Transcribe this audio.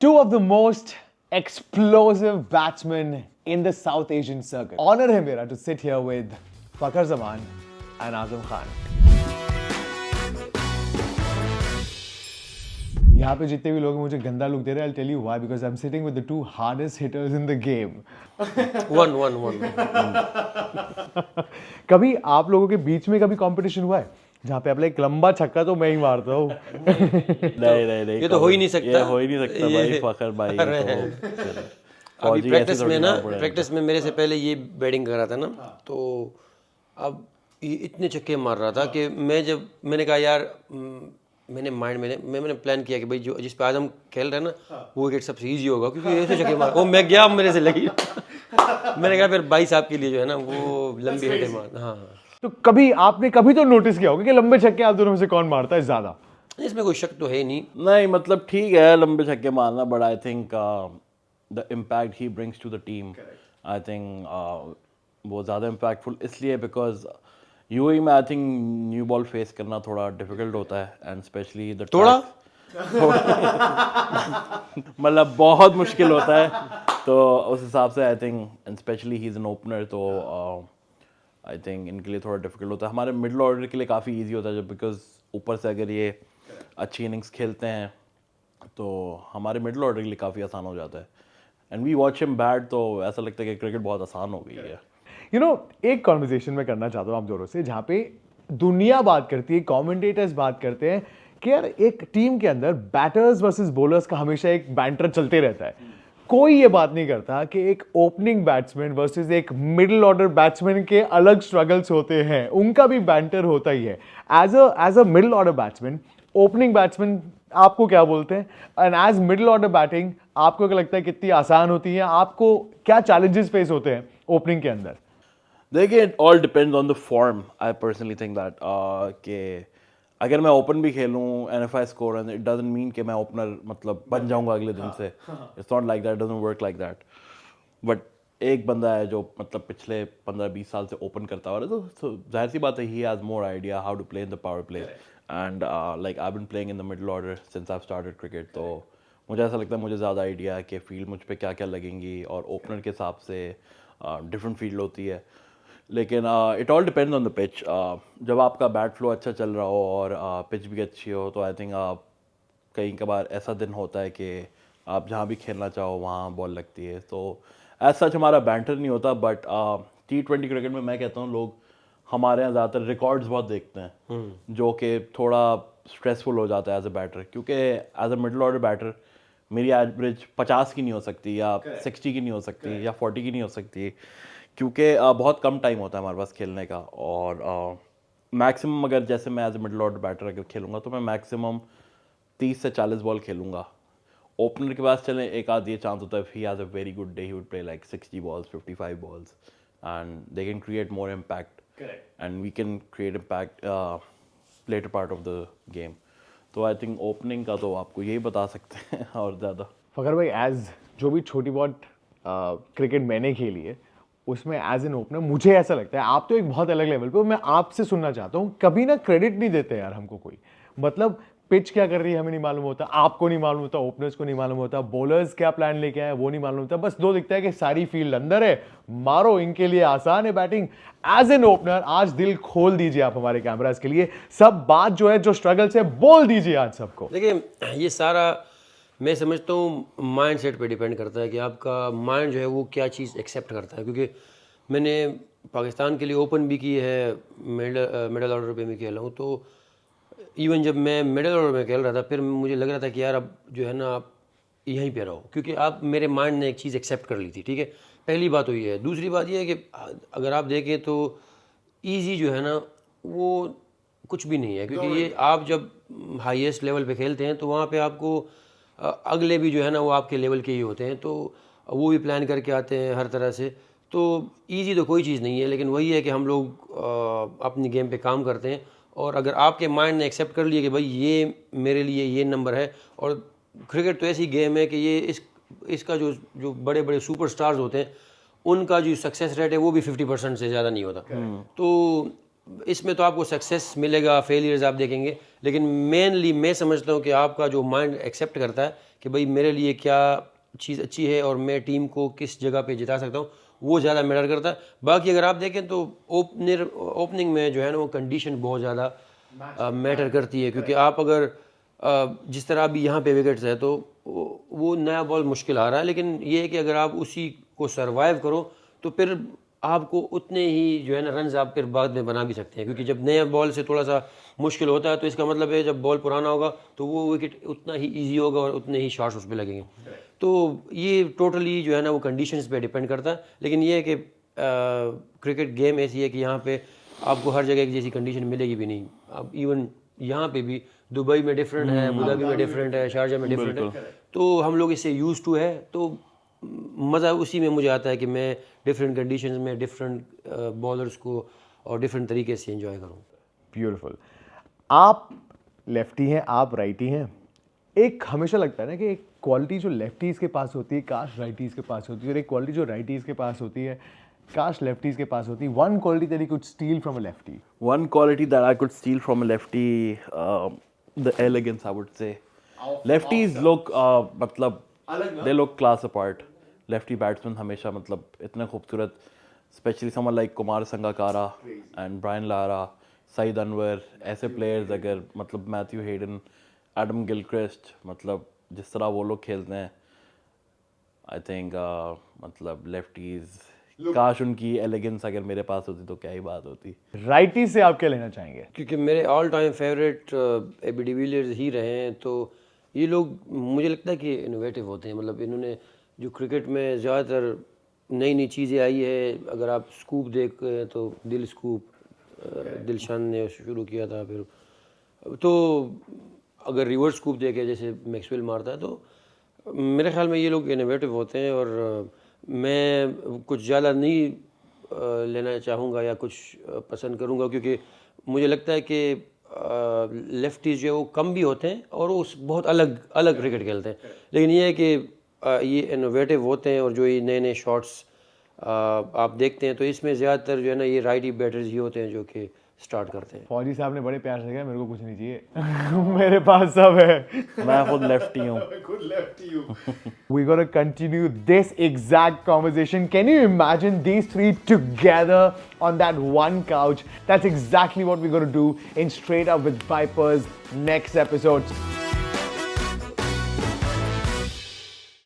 Two of the most explosive batsmen in the South Asian circuit. Honor है मेरा to sit here with Fakhar Zaman and Azam Khan. यहाँ पे जितने भी लोग मुझे गंदा लुक दे रहे हैं, I'll tell you why, because I'm sitting with the two hardest hitters in the game. One. कभी आप लोगों के बीच में कभी कंपटीशन हुआ है जहाँ पे अपना एक लंबा छक्का तो मैं ही मारता हूँ? नहीं ये तो हो ही नहीं सकता। ये हो ही नहीं सकता भाई, फखर भाई तो अभी प्रैक्टिस में मेरे से पहले ये बैटिंग कर रहा था ना, तो अब ये इतने छक्के मार रहा था कि मैंने कहा यार, मैंने प्लान किया कि भाई जो जिस पे आज हम खेल रहे हैं ना, वो विकेट सबसे इजी होगा क्योंकि ऐसे छक्के मार, वो मैं गया मेरे से लगी। मैंने कहा फिर भाई साहब के लिए जो है ना वो लंबी हिटें मार। हाँ, तो कभी आपने तो नोटिस किया होगा कि लंबे छक्के आप दोनों में से कौन मारता है ज्यादा? इसमें कोई शक तो है नहीं। नहीं मतलब ठीक है लंबे छक्के मारना, but I think the impact he brings to the team, I think वो ज़्यादा इम्पैक्टफुल इसलिए बिकॉज यूएई में I think new ball face करना थोड़ा डिफिकल्ट होता है, एंड स्पेशली द थोड़ा मतलब बहुत मुश्किल होता है, तो उस हिसाब से I think and specially he is an opener, तो आई थिंक इनके लिए थोड़ा डिफिकल्ट होता है। हमारे मिडिल ऑर्डर के लिए काफ़ी इजी होता है जब, बिकॉज ऊपर से अगर ये अच्छी इनिंग्स खेलते हैं तो हमारे मिडिल ऑर्डर के लिए काफ़ी आसान हो जाता है, and we watch him bat, तो ऐसा लगता है कि क्रिकेट बहुत आसान हो गई है। यू नो, एक कॉन्वर्सेशन में करना चाहता हूँ आप दोनों से, जहाँ पे दुनिया बात करती है, कमेंटेटर्स बात करते हैं कि यार एक टीम के अंदर बैटर्स वर्सेस बॉलर्स का हमेशा एक बैंटर चलते रहता है। कोई ये बात नहीं करता कि एक ओपनिंग बैट्समैन वर्सेस एक मिडिल ऑर्डर बैट्समैन के अलग स्ट्रगल्स होते हैं, उनका भी बैंटर होता ही है। As a middle order batsman, opening batsman आपको क्या बोलते हैं, and as middle order batting आपको क्या लगता है कितनी आसान होती है, आपको क्या चैलेंजेस फेस होते हैं ओपनिंग के अंदर? देखिए it all depends on the form. I personally think that कि अगर मैं ओपन भी खेलूं and if I score, and it doesn't mean कि मैं ओपनर मतलब बन जाऊंगा अगले दिन से, it's not like that, doesn't work like that. But एक बंदा है जो मतलब पिछले 15-20 साल से ओपन करता हुआ है, तो जाहिर सी बात है he has more idea how to play in the power play, and like I been playing in the middle order since I started cricket, तो मुझे ऐसा लगता है मुझे ज़्यादा आइडिया है कि फील्ड मुझ पर क्या क्या लगेंगी, और ओपनर के हिसाब से डिफरेंट फील्ड होती है। लेकिन it all depends on the pitch. जब आपका बैट फ्लो अच्छा चल रहा हो और पिच भी अच्छी हो, तो आई थिंक कई कबार ऐसा दिन होता है कि आप जहाँ भी खेलना चाहो वहाँ बॉल लगती है, तो एज सच हमारा बैंटर नहीं होता। बट T20 क्रिकेट में मैं कहता हूँ लोग हमारे यहाँ ज़्यादातर रिकॉर्ड्स बहुत देखते हैं, जो कि थोड़ा स्ट्रेसफुल हो जाता है एज अ बैटर, क्योंकि as a middle order batter मेरी एवरेज 50 की नहीं हो सकती, या 60 की नहीं हो सकती, या 40 की नहीं हो सकती, क्योंकि बहुत कम टाइम होता है हमारे पास खेलने का। और मैक्सिमम अगर जैसे मैं as a middle order batter अगर खेलूंगा तो मैं मैक्सिमम 30 से 40 बॉल खेलूंगा। ओपनर के पास चले एक आध ये चांस होता है, he has a very good day, he would play like 60 balls 55 balls, and they can create more impact, and we can create impact later part of the game. तो I think opening का तो आपको यही बता सकते हैं और ज़्यादा। फखर भाई, एज जो भी छोटी बहुत क्रिकेट मैंने खेली है उसमें एज एन ओपनर मुझे ऐसा लगता है आप तो एक बहुत अलग लेवल पे हो। मैं आपसे सुनना चाहता हूँ, कभी ना क्रेडिट नहीं देते यार हमको कोई, मतलब पिच क्या कर रही है हमें नहीं मालूम होता, आपको नहीं मालूम होता, ओपनर्स को नहीं मालूम होता, बॉलर्स क्या प्लान लेके आए वो नहीं मालूम होता, बस दो दिखता है कि सारी फील्ड अंदर है, मारो, इनके लिए आसान है बैटिंग। एज एन ओपनर आज दिल खोल दीजिए आप हमारे कैमरास के लिए, सब बात जो है जो स्ट्रगल्स है बोल दीजिए आज सबको। देखिए ये सारा मैं समझता हूँ माइंड सेट पे डिपेंड करता है कि आपका माइंड जो है वो क्या चीज़ एक्सेप्ट करता है, क्योंकि मैंने पाकिस्तान के लिए ओपन भी की है, मिडल ऑर्डर पे भी खेला हूँ, तो इवन जब मैं मिडल ऑर्डर में खेल रहा था फिर मुझे लग रहा था कि यार अब जो है ना आप यहीं पे रहो, क्योंकि आप मेरे माइंड ने एक चीज़ एक्सेप्ट कर ली थी। ठीक है, पहली बात तो ये है। दूसरी बात ये है कि अगर आप देखें तो ईजी जो है ना वो कुछ भी नहीं है, क्योंकि ये आप जब हाईएस्ट लेवल पे खेलते हैं तो वहाँ पे आपको अगले भी जो है ना वो आपके लेवल के ही होते हैं, तो वो भी प्लान करके आते हैं हर तरह से। तो इजी तो कोई चीज़ नहीं है, लेकिन वही है कि हम लोग अपनी गेम पे काम करते हैं, और अगर आपके माइंड ने एक्सेप्ट कर लिया कि भाई ये मेरे लिए ये नंबर है, और क्रिकेट तो ऐसी गेम है कि ये इसका जो बड़े बड़े सुपरस्टार्स होते हैं उनका जो सक्सेस रेट है वो भी 50% से ज़्यादा नहीं होता। तो इसमें तो आपको सक्सेस मिलेगा, फेलियर्स आप देखेंगे, लेकिन मेनली मैं समझता हूँ कि आपका जो माइंड एक्सेप्ट करता है कि भाई मेरे लिए क्या चीज़ अच्छी है और मैं टीम को किस जगह पे जिता सकता हूँ, वो ज़्यादा मैटर करता है। बाकी अगर आप देखें तो ओपनिंग में जो है ना वो कंडीशन बहुत ज़्यादा मैटर करती है, क्योंकि आप अगर जिस तरह अभी यहाँ पे विकेट्स है तो वो नया बॉल मुश्किल आ रहा है, लेकिन ये है कि अगर आप उसी को सरवाइव करो तो फिर आपको उतने ही जो है ना रन्स आप फिर बाद में बना भी सकते हैं, क्योंकि जब नया बॉल से थोड़ा सा मुश्किल होता है तो इसका मतलब है जब बॉल पुराना होगा तो वो विकेट उतना ही ईजी होगा और उतने ही शॉट्स उस पर लगेंगे। तो ये टोटली जो है ना वो कंडीशंस पे डिपेंड करता है, लेकिन ये है कि क्रिकेट गेम ऐसी है कि यहाँ पे आपको हर जगह एक जैसी कंडीशन मिलेगी भी नहीं। अब इवन यहाँ पे भी दुबई में डिफरेंट है, अबू धाबी में डिफरेंट है, शारजा में डिफरेंट है, तो हम लोग इससे यूज टू है, तो मज़ा उसी में मुझे आता है कि मैं डिफरेंट कंडीशंस में डिफरेंट बॉलर्स को और डिफरेंट तरीके से एंजॉय करूँ। ब्यूटीफुल। आप लेफ्टी हैं, आप राइटी हैं। एक हमेशा लगता है ना कि एक क्वालिटी जो लेफ्टीज़ के पास होती है काश राइटीज़ के पास होती है, और एक क्वालिटी जो राइटीज़ के पास होती है काश लेफ्टीज़ के पास होती। One quality that you could steel from a lefty. One quality that I could steal from a lefty, the elegance, I would say. Lefties look, मतलब they look class apart. Lefty batsmen हमेशा मतलब इतने खूबसूरत, especially someone like Kumar Sangakkara and Brian Lara, Saeed Anwar, ऐसे players अगर मतलब Matthew Hayden, Adam Gilchrist, मतलब जिस तरह वो लोग खेलते हैं, I think मतलब lefties, काश उनकी एलिगेंस अगर मेरे पास होती तो क्या ही बात होती। राइटी से आप क्या लेना चाहेंगे? क्योंकि मेरे all time favourite AB de Villiers ही रहे हैं, तो ये लोग मुझे लगता है कि इनोवेटिव होते हैं। मतलब इन्होंने जो क्रिकेट में ज़्यादातर नई नई चीज़ें आई है, अगर आप स्कूप देखें तो दिल स्कूप दिलशान ने शुरू किया था, फिर तो अगर रिवर्स स्कूप देखें जैसे मैक्सवेल मारता है, तो मेरे ख्याल में ये लोग इनोवेटिव होते हैं। और मैं कुछ ज़्यादा नहीं लेना चाहूँगा या कुछ पसंद करूँगा, क्योंकि मुझे लगता है कि लेफ्टीज जो है वो कम भी होते हैं और वो बहुत अलग अलग क्रिकेट खेलते हैं, लेकिन ये है कि ये इनोवेटिव होते हैं और जो ये नए नए शॉट्स आप देखते हैं तो इसमें ज़्यादातर जो है ना ये राइटी बैटर्स ही होते हैं जो कि स्टार्ट करते हैं। फौजी साहब ने बड़े प्यार से कहा मेरे को कुछ नहीं चाहिए मेरे पास सब है। मैं खुद लेफ्टी हूँ। We're gonna continue this exact conversation. Can you imagine these three together on that one couch? That's exactly what we're gonna do in Straight Up with Vipers next episode.